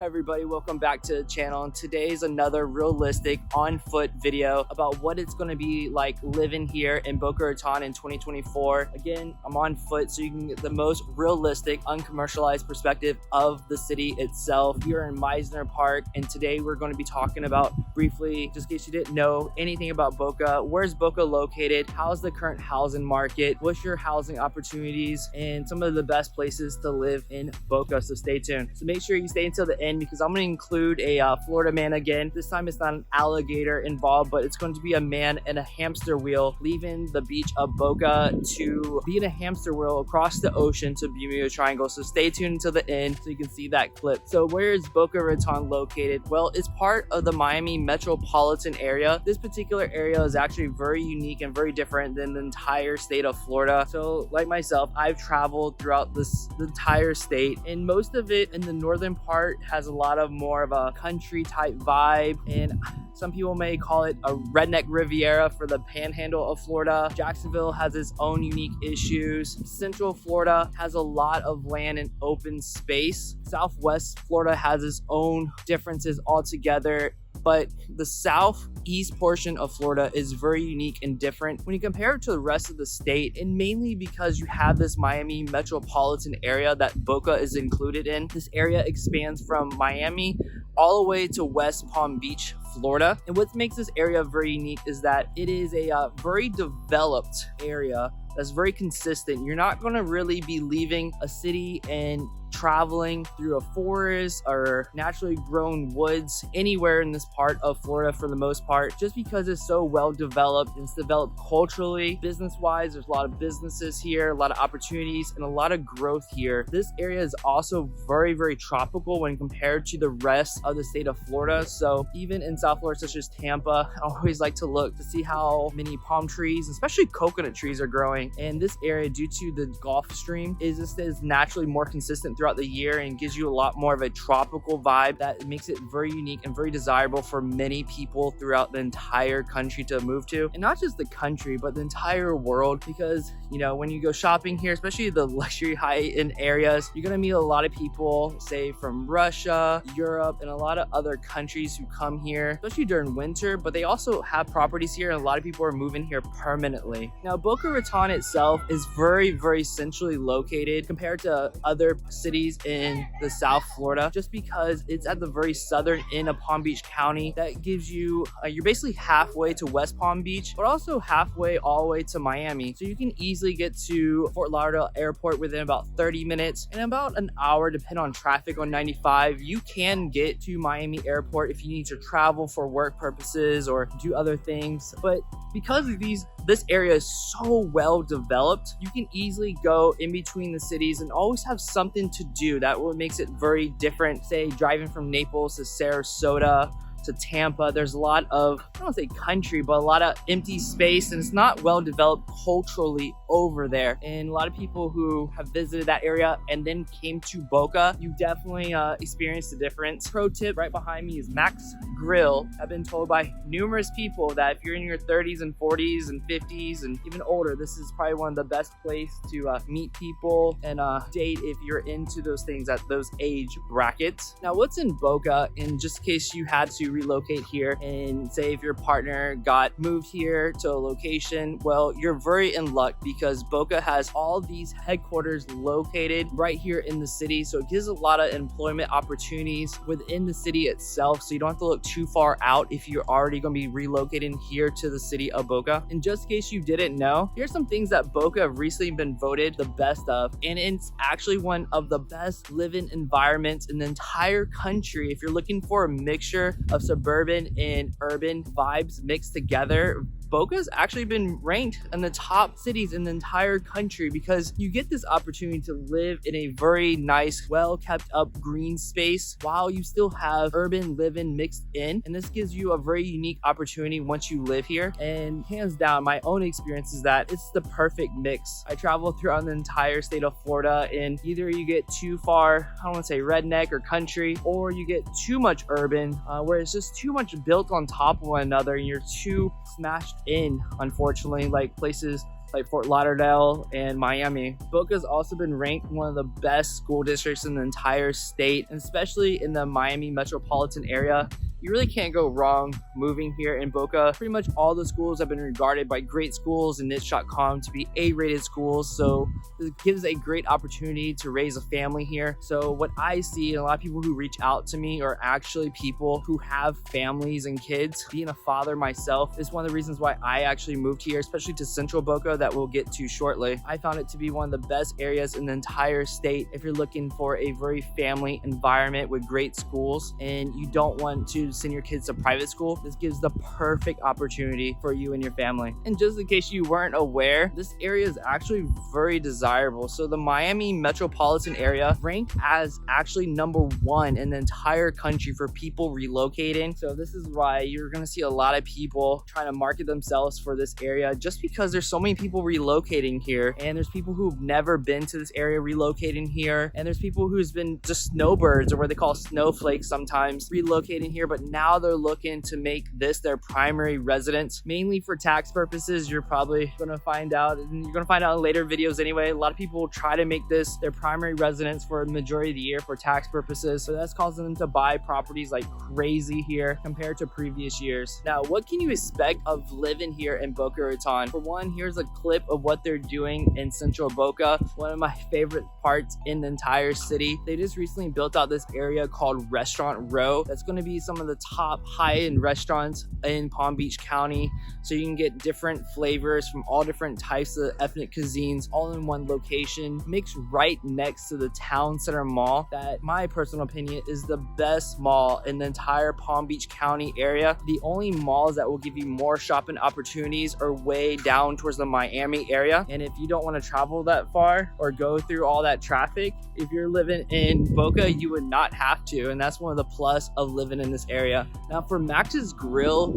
Hi everybody, welcome back to the channel, and today is another realistic on foot video about what it's going to be like living here in Boca Raton in 2024. Again, I'm on foot so you can get the most realistic, uncommercialized perspective of the city itself. We are in Meisner Park, and today we're going to be talking about briefly, just in case you didn't know anything about Boca, where's Boca located, how's the current housing market, what's your housing opportunities, and some of the best places to live in Boca. So stay tuned. So make sure you stay until the end, because I'm going to include a Florida man again. This time it's not an alligator involved, but it's going to be a man in a hamster wheel leaving the beach of Boca to be in a hamster wheel across the ocean to Bermuda Triangle. So stay tuned until the end so you can see that clip. So where is Boca Raton located? Well, it's part of the Miami metropolitan area. This particular area is actually very unique and very different than the entire state of Florida. So like myself, I've traveled throughout the entire state, and most of it in the northern part has a lot of more of a country type vibe, and some people may call it a redneck Riviera for the panhandle of Florida. Jacksonville has its own unique issues. Central Florida has a lot of land and open space. Southwest Florida has its own differences altogether. But the southeast portion of Florida is very unique and different when you compare it to the rest of the state, and mainly because you have this Miami metropolitan area that Boca is included in. This area expands from Miami all the way to West Palm Beach, Florida. And what makes this area very unique is that it is a very developed area that's very consistent. You're not going to really be leaving a city and traveling through a forest or naturally grown woods anywhere in this part of Florida for the most part, just because it's so well developed. It's developed culturally, business wise. There's a lot of businesses here, a lot of opportunities, and a lot of growth here. This area is also very tropical when compared to the rest of the state of Florida. So even in South Florida, such as Tampa, I always like to look to see how many palm trees, especially coconut trees, are growing. And this area, due to the Gulf Stream, is naturally more consistent throughout the year and gives you a lot more of a tropical vibe that makes it very unique and very desirable for many people throughout the entire country to move to. And not just the country, but the entire world, because you know, when you go shopping here, especially the luxury high-end areas, you're gonna meet a lot of people, say from Russia, Europe, and a lot of other countries who come here, especially during winter, but they also have properties here, and a lot of people are moving here permanently. Now, Boca Raton itself is very centrally located compared to other cities in the South Florida, just because it's at the very southern end of Palm Beach County. That gives you, you're basically halfway to West Palm Beach, but also halfway all the way to Miami. So you can easily get to Fort Lauderdale Airport within about 30 minutes and about an hour, depending on traffic on 95. You can get to Miami Airport if you need to travel for work purposes or do other things. But because of this area is so well developed, you can easily go in between the cities and always have something to do. That what makes it very different. Say driving from Naples to Sarasota to Tampa, there's a lot of, I don't want to say country, but a lot of empty space, and it's not well developed culturally over there. And a lot of people who have visited that area and then came to Boca, you definitely experienced the difference. Pro tip right behind me is Max Grill. I've been told by numerous people that if you're in your 30s and 40s and 50s and even older, this is probably one of the best places to meet people and date if you're into those things at those age brackets. Now, what's in Boca, and just in case you had to relocate here, and say if your partner got moved here to a location, well, you're very in luck, because Boca has all these headquarters located right here in the city. So it gives a lot of employment opportunities within the city itself, so you don't have to look too far out if you're already going to be relocating here to the city of Boca. And just in case you didn't know, here's some things that Boca have recently been voted the best of, and it's actually one of the best living environments in the entire country. If you're looking for a mixture of suburban and urban vibes mixed together, Boca's actually been ranked in the top cities in the entire country, because you get this opportunity to live in a very nice, well kept up green space while you still have urban living mixed in. And this gives you a very unique opportunity once you live here. And hands down, my own experience is that it's the perfect mix. I travel throughout the entire state of Florida, and either you get too far, I don't want to say redneck or country, or you get too much urban, where it's just too much built on top of one another and you're too smashed in, unfortunately, like places like Fort Lauderdale and Miami. Boca's also been ranked one of the best school districts in the entire state, and especially in the Miami metropolitan area. You really can't go wrong moving here in Boca. Pretty much all the schools have been regarded by great schools and niche.com to be A-rated schools, so this gives a great opportunity to raise a family here. So what I see, and a lot of people who reach out to me are actually people who have families and kids. Being a father myself is one of the reasons why I actually moved here, especially to Central Boca, that we'll get to shortly. I found it to be one of the best areas in the entire state if you're looking for a very family environment with great schools and you don't want to send your kids to private school. This gives the perfect opportunity for you and your family. And just in case you weren't aware, this area is actually very desirable. So the Miami metropolitan area ranked as actually #1 in the entire country for people relocating. So this is why you're going to see a lot of people trying to market themselves for this area, just because there's so many people relocating here, and there's people who've never been to this area relocating here, and there's people who's been just snowbirds, or what they call snowflakes sometimes, relocating here, but now they're looking to make this their primary residence, mainly for tax purposes. You're probably going to find out, and you're going to find out in later videos anyway, a lot of people try to make this their primary residence for a majority of the year for tax purposes. So that's causing them to buy properties like crazy here compared to previous years. Now, what can you expect of living here in Boca Raton? For one, here's a clip of what they're doing in Central Boca, one of my favorite parts in the entire city. They just recently built out this area called Restaurant Row. That's going to be some of the top high-end restaurants in Palm Beach County, so you can get different flavors from all different types of ethnic cuisines all in one location, mixed right next to the town center mall. That, my personal opinion, is the best mall in the entire Palm Beach County area. The only malls that will give you more shopping opportunities are way down towards the Miami area, and if you don't want to travel that far or go through all that traffic, if you're living in Boca, you would not have to, and that's one of the plus of living in this area. Now for Max's Grill,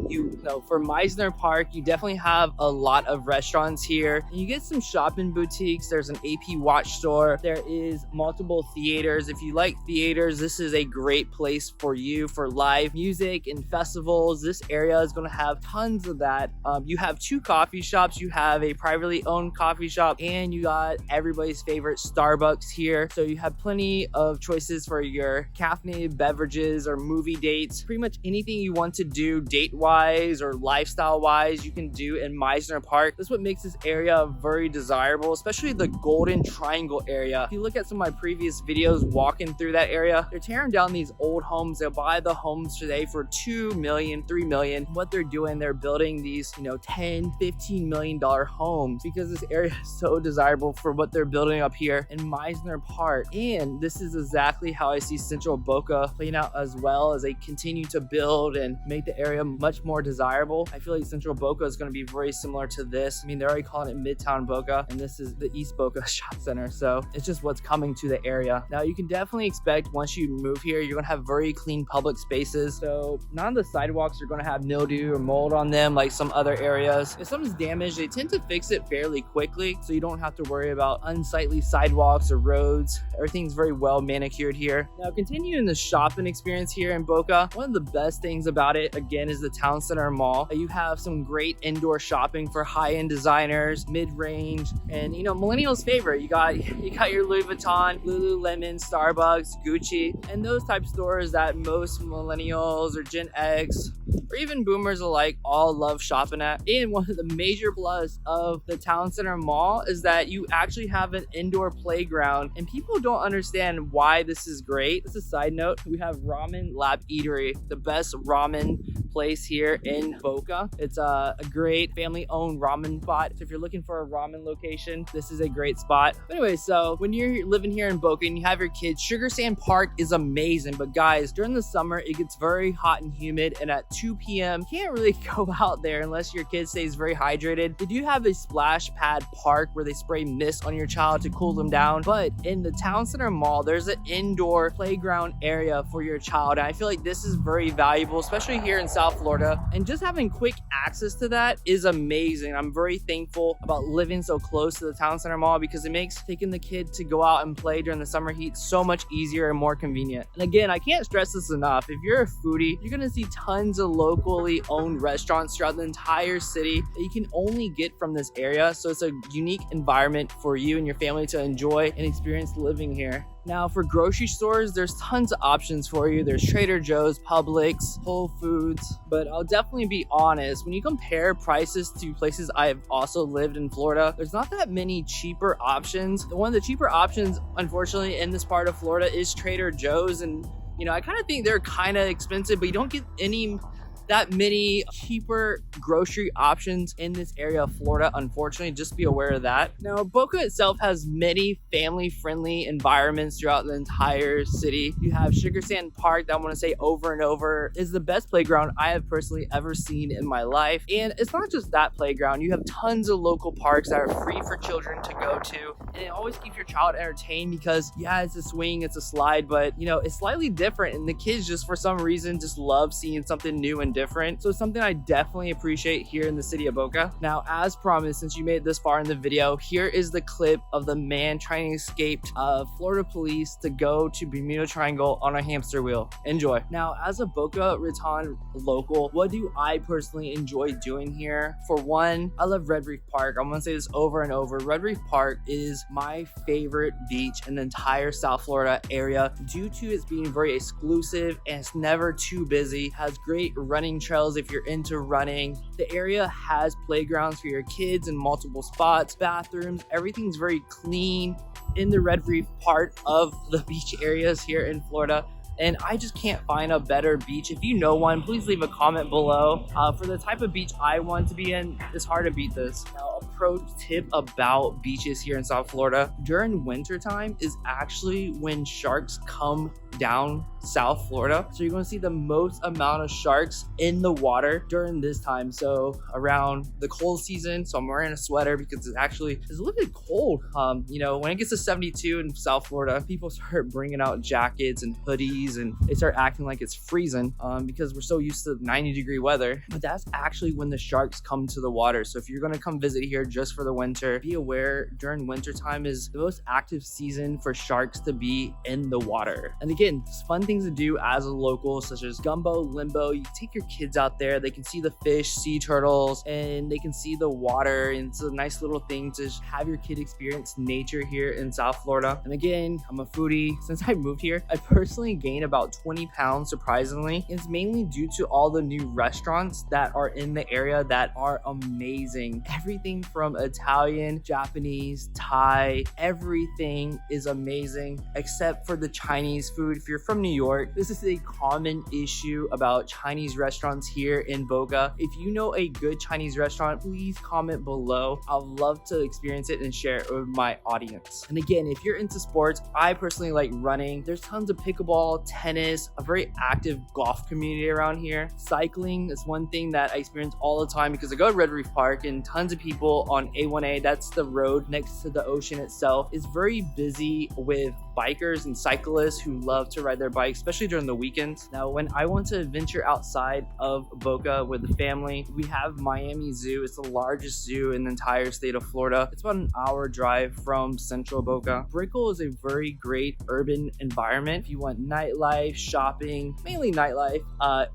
for Meisner Park, you definitely have a lot of restaurants here. You get some shopping boutiques. There's an AP watch store. There is multiple theaters. If you like theaters, this is a great place for you for live music and festivals. This area is going to have tons of that. You have 2 coffee shops. You have a privately owned coffee shop, and you got everybody's favorite Starbucks here. So you have plenty of choices for your caffeinated beverages or movie dates. Pretty much anything you want to do date-wise or lifestyle-wise, you can do in Meisner Park. That's what makes this area very desirable, especially the Golden Triangle area. If you look at some of my previous videos walking through that area, they're tearing down these old homes. They'll buy the homes today for $2 million, $3 million. What they're doing, they're building these, $10, $15 million homes because this area is so desirable for what they're building up here in Meisner Park. And this is exactly how I see Central Boca playing out as well, as they continue to build and make the area much more desirable. I feel like Central Boca is going to be very similar to this. I mean, they're already calling it Midtown Boca, and this is the East Boca Shop Center. So it's just what's coming to the area. Now, you can definitely expect once you move here, you're going to have very clean public spaces. So none of the sidewalks are going to have mildew or mold on them like some other areas. If something's damaged, they tend to fix it fairly quickly, so you don't have to worry about unsightly sidewalks or roads. Everything's very well manicured here. Now, continuing the shopping experience here in Boca, one of the best things about it, again, is the town center mall. You have some great indoor shopping for high-end designers, mid-range, and millennials' favorite. You got your Louis Vuitton, Lululemon, Starbucks, Gucci, and those type stores that most millennials or Gen X or even boomers alike all love shopping at. And one of the major plus of the town center mall is that you actually have an indoor playground, and people don't understand why this is great. As a side note, we have Ramen Lab Eatery, the best ramen place here in Boca. It's a great family-owned ramen spot. So if you're looking for a ramen location, this is a great spot. But anyway, so when you're living here in Boca and you have your kids, Sugar Sand Park is amazing. But guys, during the summer, it gets very hot and humid, and at 2 p.m., you can't really go out there unless your kid stays very hydrated. They do have a splash pad park where they spray mist on your child to cool them down. But in the town center mall, there's an indoor playground area for your child. And I feel like this is very valuable, especially here in South Florida. And just having quick access to that is amazing. I'm very thankful about living so close to the town center mall because it makes taking the kid to go out and play during the summer heat so much easier and more convenient. And again, I can't stress this enough. If you're a foodie, you're gonna see tons of locally owned restaurants throughout the entire city that you can only get from this area. So it's a unique environment for you and your family to enjoy and experience living here. Now for grocery stores, there's tons of options for you. There's Trader Joe's, Publix, Whole Foods, but I'll definitely be honest, when you compare prices to places I've also lived in Florida, there's not that many cheaper options. One of the cheaper options, unfortunately, in this part of Florida is Trader Joe's, and I kind of think they're kind of expensive, but you don't get that many cheaper grocery options in this area of Florida, unfortunately. Just be aware of that. Now, Boca itself has many family-friendly environments throughout the entire city. You have Sugar Sand Park that I want to say over and over is the best playground I have personally ever seen in my life. And it's not just that playground. You have tons of local parks that are free for children to go to. And it always keeps your child entertained because, yeah, it's a swing, it's a slide, but, it's slightly different. And the kids just, for some reason, just love seeing something new and different. So it's something I definitely appreciate here in the city of Boca. Now, as promised, since you made it this far in the video, here is the clip of the man trying to escape Florida police to go to Bermuda Triangle on a hamster wheel. Enjoy. Now, as a Boca Raton local, what do I personally enjoy doing here? For one, I love Red Reef Park. I'm gonna say this over and over. Red Reef Park is my favorite beach in the entire South Florida area due to its being very exclusive and it's never too busy. It has great running trails if you're into running. The area has playgrounds for your kids in multiple spots, bathrooms, everything's very clean in the Red Reef part of the beach areas here in Florida. And I just can't find a better beach. If you know one, please leave a comment below. For the type of beach I want to be in, it's hard to beat this. Now, a pro tip about beaches here in South Florida, during winter time is actually when sharks come down South Florida. So you're going to see the most amount of sharks in the water during this time. So around the cold season, so I'm wearing a sweater because it's a little bit cold. When it gets to 72 in South Florida, people start bringing out jackets and hoodies and they start acting like it's freezing because we're so used to 90-degree weather. But that's actually when the sharks come to the water. So if you're going to come visit here just for the winter, be aware during winter time is the most active season for sharks to be in the water. And again, fun things to do as a local, such as gumbo, limbo. You take your kids out there, they can see the fish, sea turtles, and they can see the water. And it's a nice little thing to have your kid experience nature here in South Florida. And again, I'm a foodie. Since I moved here, I personally gained about 20 pounds, surprisingly. It's mainly due to all the new restaurants that are in the area that are amazing. Everything from Italian, Japanese, Thai, everything is amazing except for the Chinese food. If you're from New York, this is a common issue about Chinese restaurants here in Boca. If you know a good Chinese restaurant, please comment below. I'd love to experience it and share it with my audience. And again, if you're into sports, I personally like running. There's tons of pickleball, tennis, a very active golf community around here. Cycling is one thing that I experience all the time because I go to Red Reef Park and tons of people on A1A, that's the road next to the ocean itself, is very busy with bikers and cyclists who love to ride their bikes, especially during the weekends. Now, when I want to venture outside of Boca with the family, we have Miami Zoo. It's the largest zoo in the entire state of Florida. It's about an hour drive from central Boca. Brickell is a very great urban environment. If you want nightlife, shopping, mainly nightlife,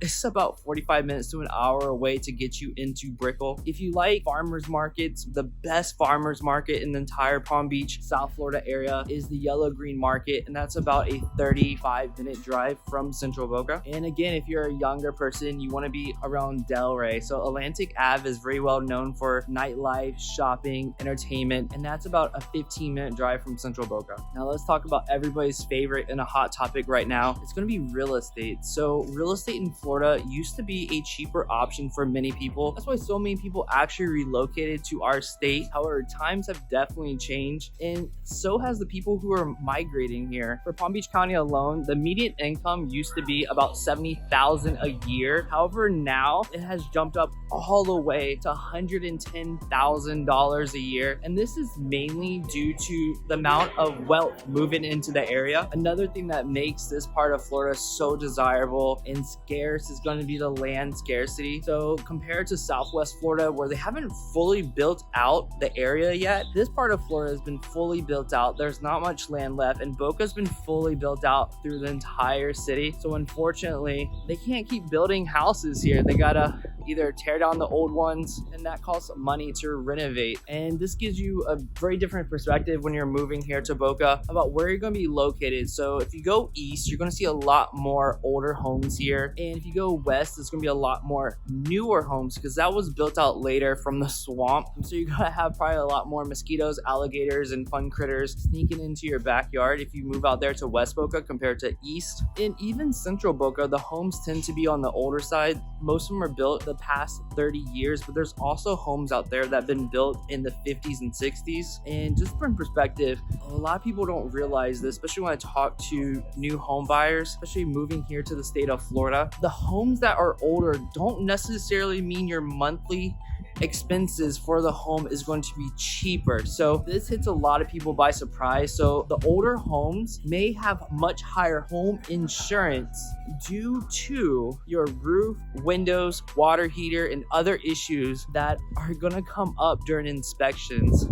it's about 45 minutes to an hour away to get you into Brickell. If you like farmers markets, the best farmers market in the entire Palm Beach, South Florida area is the Yellow Green Market, and that's about a 35-minute drive from central Boca. And again, if you're a younger person, you want to be around Delray. So Atlantic Ave is very well known for nightlife, shopping, entertainment, and that's about a 15-minute drive from central Boca. Now let's talk about everybody's favorite and a hot topic right now. It's going to be real estate. So real estate in Florida used to be a cheaper option for many people. That's why so many people actually relocated to our state. However, times have definitely changed, and so has the people who are migrating here. For Palm Beach County alone, the median income used to be about $70,000 a year. However, now it has jumped up all the way to $110,000 a year. And this is mainly due to the amount of wealth moving into the area. Another thing that makes this part of Florida so desirable and scarce is going to be the land scarcity. So compared to Southwest Florida, where they haven't fully built out the area yet, this part of Florida has been fully built out. There's not much land left. and Boca's been fully built out through the entire city. So unfortunately, they can't keep building houses here. They gotta either tear down the old ones, and that costs money to renovate. And this gives you a very different perspective when you're moving here to Boca about where you're going to be located. So if you go east, you're going to see a lot more older homes here, and if you go west, it's going to be a lot more newer homes because that was built out later from the swamp. So you're going to have probably a lot more mosquitoes, alligators, and fun critters sneaking into your backyard if you move out there to West Boca compared to east. And even Central Boca, the homes tend to be on the older side. Most of them are built the past 30 years, but there's also homes out there that have been built in the 50s and 60s. And just from perspective, a lot of people don't realize this, especially when I talk to new home buyers, especially moving here to the state of Florida. The homes that are older don't necessarily mean your monthly expenses for the home is going to be cheaper. So this hits a lot of people by surprise. So the older homes may have much higher home insurance due to your roof, windows, water heater, and other issues that are going to come up during inspections.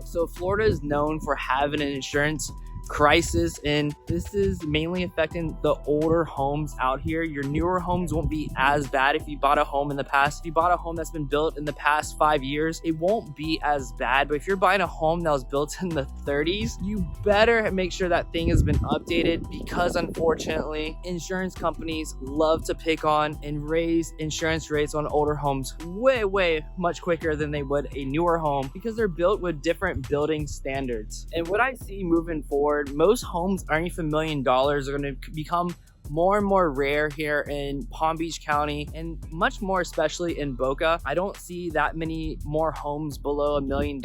So Florida is known for having an insurance crisis, and this is mainly affecting the older homes out here. Your newer homes won't be as bad. If you bought a home in the past, if you bought a home that's been built in the past 5 years, it won't be as bad. But if you're buying a home that was built in the 30s, you better make sure that thing has been updated, because unfortunately insurance companies love to pick on and raise insurance rates on older homes way much quicker than they would a newer home, because they're built with different building standards. And what I see moving forward, most homes underneath $1 million are going to become more and more rare here in Palm Beach County, and much more especially in Boca. I don't see that many more homes below $1 million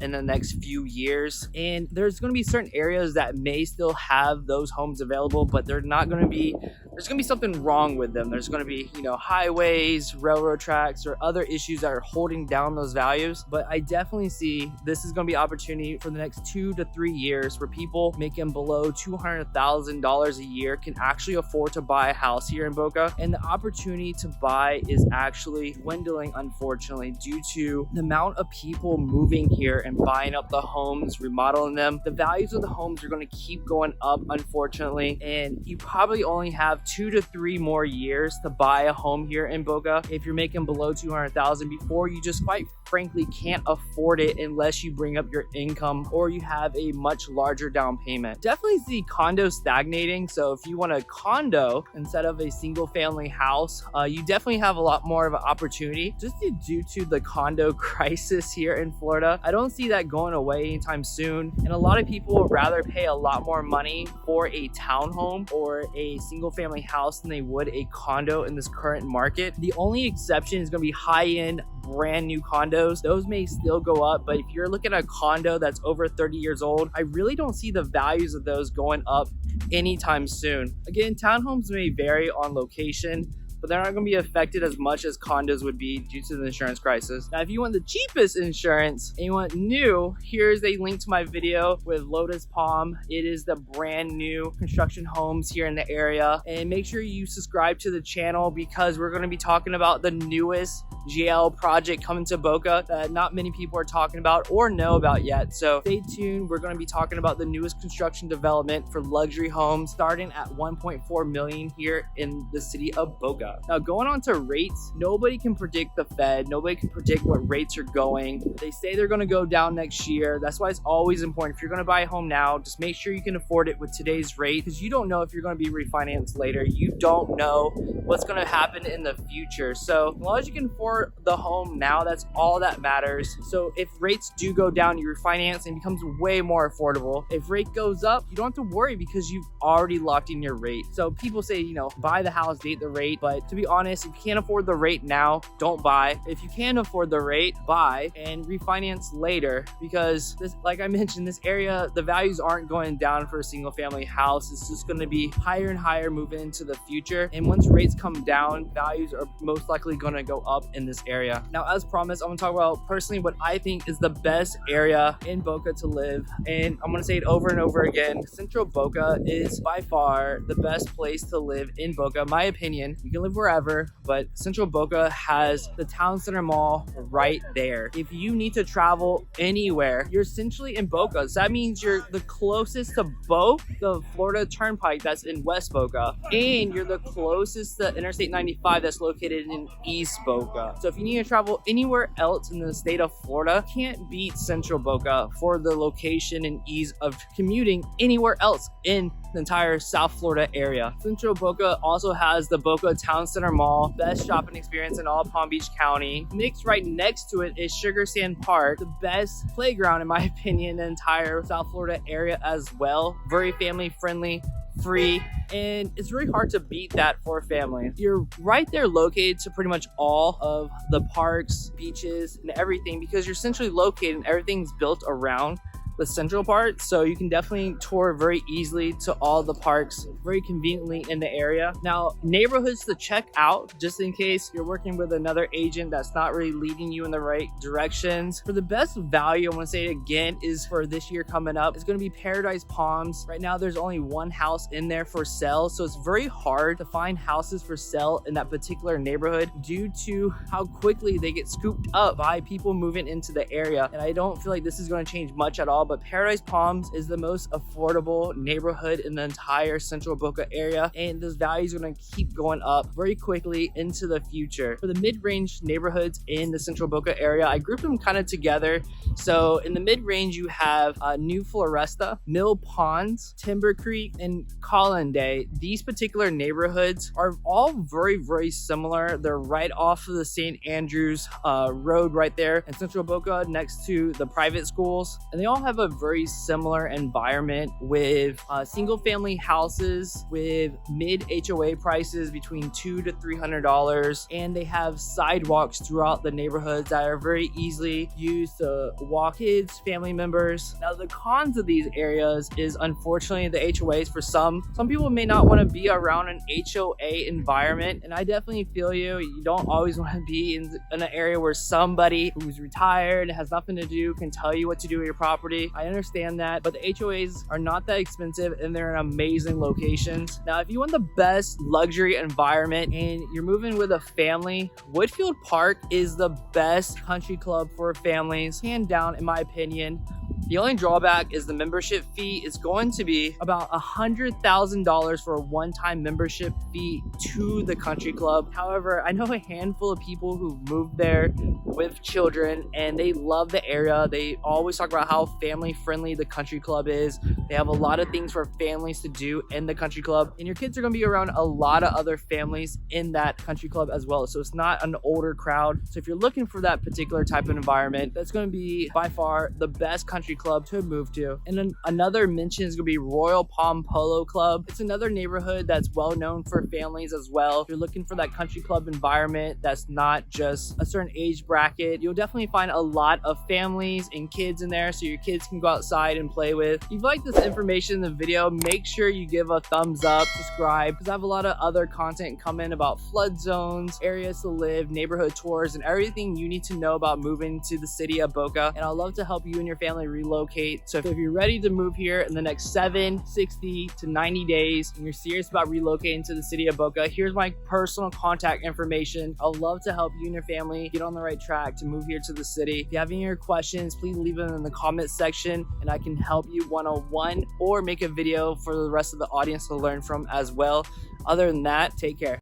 in the next few years. And there's going to be certain areas that may still have those homes available, but they're not going to be, there's going to be something wrong with them. There's going to be, highways, railroad tracks, or other issues that are holding down those values. But I definitely see this is going to be an opportunity for the next 2 to 3 years where people making below $200,000 a year can actually afford to buy a house here in Boca. And the opportunity to buy is actually dwindling, unfortunately, due to the amount of people moving here and buying up the homes, remodeling them. The values of the homes are going to keep going up, unfortunately, and you probably only have 2 to 3 more years to buy a home here in Boca if you're making below $200,000 before you just quite frankly can't afford it unless you bring up your income or you have a much larger down payment. Definitely see condos stagnating. So if you want a condo instead of a single family house, you definitely have a lot more of an opportunity just due to the condo crisis here in Florida. I don't see that going away anytime soon, and a lot of people would rather pay a lot more money for a townhome or a single family house than they would a condo in this current market. The only exception is going to be high-end brand new condos. Those may still go up, but if you're looking at a condo that's over 30 years old, I really don't see the values of those going up anytime soon. Again, townhomes may vary on location, but they're not going to be affected as much as condos would be due to the insurance crisis. Now, if you want the cheapest insurance and you want new, here's a link to my video with Lotus Palm. It is the brand new construction homes here in the area. And make sure you subscribe to the channel because we're going to be talking about the newest GL project coming to Boca that not many people are talking about or know about yet. So stay tuned. We're going to be talking about the newest construction development for luxury homes starting at $1.4 million here in the city of Boca. Now, going on to rates, nobody can predict the Fed. Nobody can predict what rates are going. They say they're going to go down next year. That's why it's always important. If you're going to buy a home now, just make sure you can afford it with today's rate, because you don't know if you're going to be refinanced later. You don't know what's going to happen in the future. So as long as you can afford the home now, that's all that matters. So if rates do go down, you refinance and it becomes way more affordable. If rate goes up, you don't have to worry because you've already locked in your rate. So people say, buy the house, date the rate. But to be honest, if you can't afford the rate now, don't buy. If you can afford the rate, buy and refinance later, because this, like I mentioned, this area, the values aren't going down for a single family house. It's just going to be higher and higher moving into the future. And once rates come down, values are most likely going to go up in this area. Now, as promised, I'm going to talk about personally what I think is the best area in Boca to live, and I'm going to say it over and over again. Central Boca is by far the best place to live in Boca. My opinion, you can live wherever, but Central Boca has the town center mall right there. If you need to travel anywhere, you're essentially in Boca. So that means you're the closest to both the Florida Turnpike that's in West Boca, and you're the closest to Interstate 95 that's located in East Boca. So if you need to travel anywhere else in the state of Florida, you can't beat Central Boca for the location and ease of commuting anywhere else in the entire South Florida area. Central Boca also has the Boca Town Center Mall, best shopping experience in all Palm Beach County. Mixed right next to it is Sugar Sand Park, the best playground in my opinion in the entire South Florida area as well. Very family friendly, free, and it's really hard to beat that for a family. You're right there located to pretty much all of the parks, beaches, and everything because you're centrally located and everything's built around the central part, so you can definitely tour very easily to all the parks very conveniently in the area. Now, neighborhoods to check out just in case you're working with another agent that's not really leading you in the right directions. For the best value, I want to say it again, is for this year coming up, it's going to be Paradise Palms. Right now there's only one house in there for sale, so it's very hard to find houses for sale in that particular neighborhood due to how quickly they get scooped up by people moving into the area. And I don't feel like this is going to change much at all, but Paradise Palms is the most affordable neighborhood in the entire Central Boca area, and this value is going to keep going up very quickly into the future. For the mid-range neighborhoods in the Central Boca area, I grouped them kind of together. So in the mid-range, you have New Floresta, Mill Ponds, Timber Creek, and Collinday. These particular neighborhoods are all very, very similar. They're right off of the St. Andrews Road right there in Central Boca next to the private schools, and they all have a very similar environment with single family houses with mid HOA prices between $200 to $300, and they have sidewalks throughout the neighborhoods that are very easily used to walk kids, family members. Now, the cons of these areas is unfortunately the HOAs. For some people may not want to be around an HOA environment, and I definitely feel you. You don't always want to be in an area where somebody who's retired, has nothing to do, can tell you what to do with your property. I understand that, but the HOAs are not that expensive and they're in amazing locations. Now, if you want the best luxury environment and you're moving with a family, Woodfield Park is the best country club for families, hand down in my opinion. The only drawback is the membership fee is going to be about $100,000 for a one-time membership fee to the country club. However, I know a handful of people who've moved there with children and they love the area. They always talk about how family friendly the country club is. They have a lot of things for families to do in the country club, and your kids are going to be around a lot of other families in that country club as well. So it's not an older crowd. So if you're looking for that particular type of environment, that's going to be by far the best country club to move to. And then another mention is going to be Royal Palm Polo Club. It's another neighborhood that's well known for families as well. If you're looking for that country club environment that's not just a certain age bracket, you'll definitely find a lot of families and kids in there, so your kids can go outside and play with. If you like this information in the video, make sure you give a thumbs up, subscribe, because I have a lot of other content coming about flood zones, areas to live, neighborhood tours, and everything you need to know about moving to the city of Boca. And I'd love to help you and your family relocate. So if you're ready to move here in the next 7, 60 to 90 days, and you're serious about relocating to the city of Boca, here's my personal contact information. I'd love to help you and your family get on the right track to move here to the city. If you have any other questions, please leave them in the comment section and I can help you one-on-one or make a video for the rest of the audience to learn from as well. Other than that, take care.